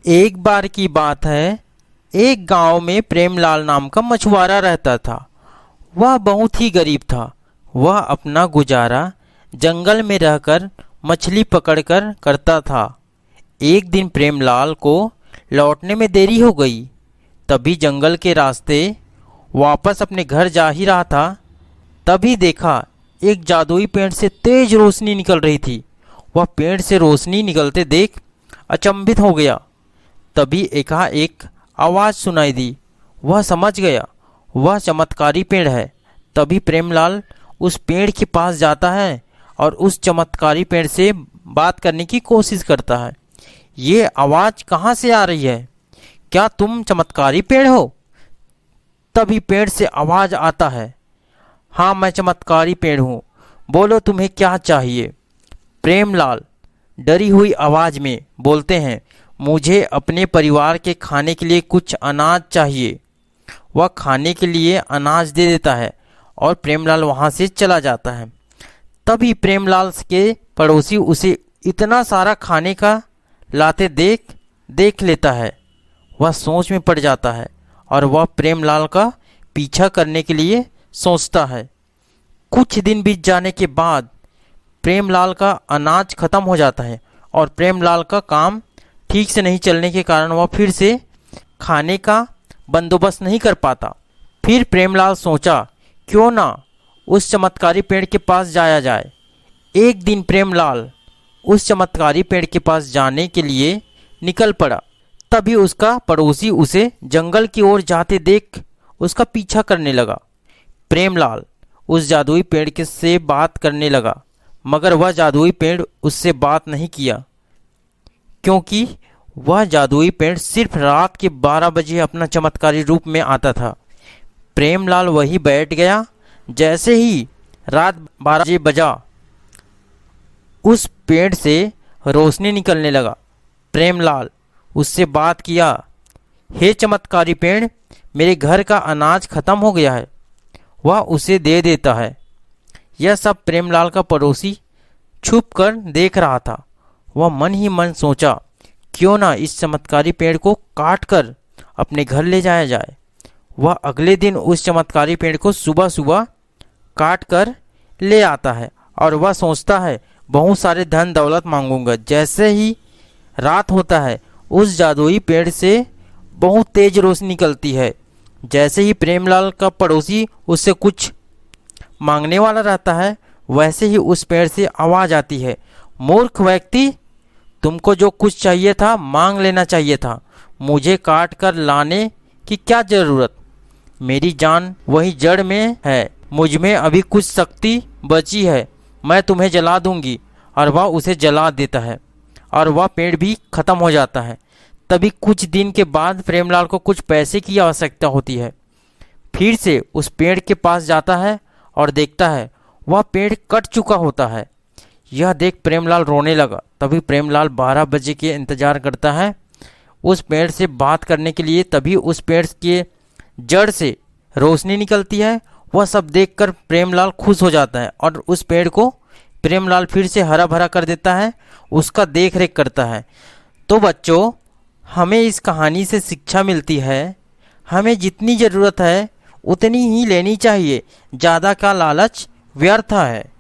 एक बार की बात है, एक गांव में प्रेमलाल नाम का मछुआरा रहता था। वह बहुत ही गरीब था। वह अपना गुजारा जंगल में रहकर मछली पकड़कर करता था। एक दिन प्रेमलाल को लौटने में देरी हो गई। तभी जंगल के रास्ते वापस अपने घर जा ही रहा था, तभी देखा एक जादुई पेड़ से तेज रोशनी निकल रही थी। वह पेड़ से रोशनी निकलते देख अचंभित हो गया। तभी एकाएक आवाज़ सुनाई दी। वह समझ गया वह चमत्कारी पेड़ है। तभी प्रेमलाल उस पेड़ के पास जाता है और उस चमत्कारी पेड़ से बात करने की कोशिश करता है। ये आवाज़ कहाँ से आ रही है? क्या तुम चमत्कारी पेड़ हो? तभी पेड़ से आवाज़ आता है, हाँ मैं चमत्कारी पेड़ हूँ, बोलो तुम्हें क्या चाहिए? प्रेमलाल डरी हुई आवाज़ में बोलते हैं, मुझे अपने परिवार के खाने के लिए कुछ अनाज चाहिए। वह खाने के लिए अनाज दे देता है और प्रेमलाल वहाँ से चला जाता है। तभी प्रेमलाल के पड़ोसी उसे इतना सारा खाने का लाते देख लेता है। वह सोच में पड़ जाता है और वह प्रेमलाल का पीछा करने के लिए सोचता है। कुछ दिन बीत जाने के बाद प्रेमलाल का अनाज खत्म हो जाता है और प्रेमलाल का काम ठीक से नहीं चलने के कारण वह फिर से खाने का बंदोबस्त नहीं कर पाता। फिर प्रेमलाल सोचा, क्यों ना उस चमत्कारी पेड़ के पास जाया जाए। एक दिन प्रेमलाल उस चमत्कारी पेड़ के पास जाने के लिए निकल पड़ा। तभी उसका पड़ोसी उसे जंगल की ओर जाते देख उसका पीछा करने लगा। प्रेमलाल उस जादुई पेड़ के से बात करने लगा, मगर वह जादुई पेड़ उससे बात नहीं किया, क्योंकि वह जादुई पेड़ सिर्फ रात के 12 बजे अपना चमत्कारी रूप में आता था। प्रेमलाल वहीं बैठ गया। जैसे ही रात 12 बजे बजा, उस पेड़ से रोशनी निकलने लगा। प्रेमलाल उससे बात किया, हे चमत्कारी पेड़, मेरे घर का अनाज खत्म हो गया है। वह उसे दे देता है। यह सब प्रेमलाल का पड़ोसी छुप कर देख रहा था। वह मन ही मन सोचा, क्यों ना इस चमत्कारी पेड़ को काट कर अपने घर ले जाया जाए। वह अगले दिन उस चमत्कारी पेड़ को सुबह सुबह काट कर ले आता है और वह सोचता है, बहुत सारे धन दौलत मांगूंगा। जैसे ही रात होता है, उस जादुई पेड़ से बहुत तेज रोशनी निकलती है। जैसे ही प्रेमलाल का पड़ोसी उससे कुछ मांगने वाला रहता है, वैसे ही उस पेड़ से आवाज़ आती है, मूर्ख व्यक्ति, तुमको जो कुछ चाहिए था मांग लेना चाहिए था। मुझे काट कर लाने की क्या ज़रूरत? मेरी जान वही जड़ में है। मुझ में अभी कुछ शक्ति बची है, मैं तुम्हें जला दूंगी। और वह उसे जला देता है और वह पेड़ भी खत्म हो जाता है। तभी कुछ दिन के बाद प्रेमलाल को कुछ पैसे की आवश्यकता होती है। फिर से उस पेड़ के पास जाता है और देखता है वह पेड़ कट चुका होता है। यह देख प्रेमलाल रोने लगा। तभी प्रेमलाल 12 बजे के इंतज़ार करता है उस पेड़ से बात करने के लिए। तभी उस पेड़ के जड़ से रोशनी निकलती है। वह सब देखकर प्रेमलाल खुश हो जाता है और उस पेड़ को प्रेमलाल फिर से हरा भरा कर देता है, उसका देख रेख करता है। तो बच्चों, हमें इस कहानी से शिक्षा मिलती है, हमें जितनी ज़रूरत है उतनी ही लेनी चाहिए। ज़्यादा का लालच व्यर्थ है।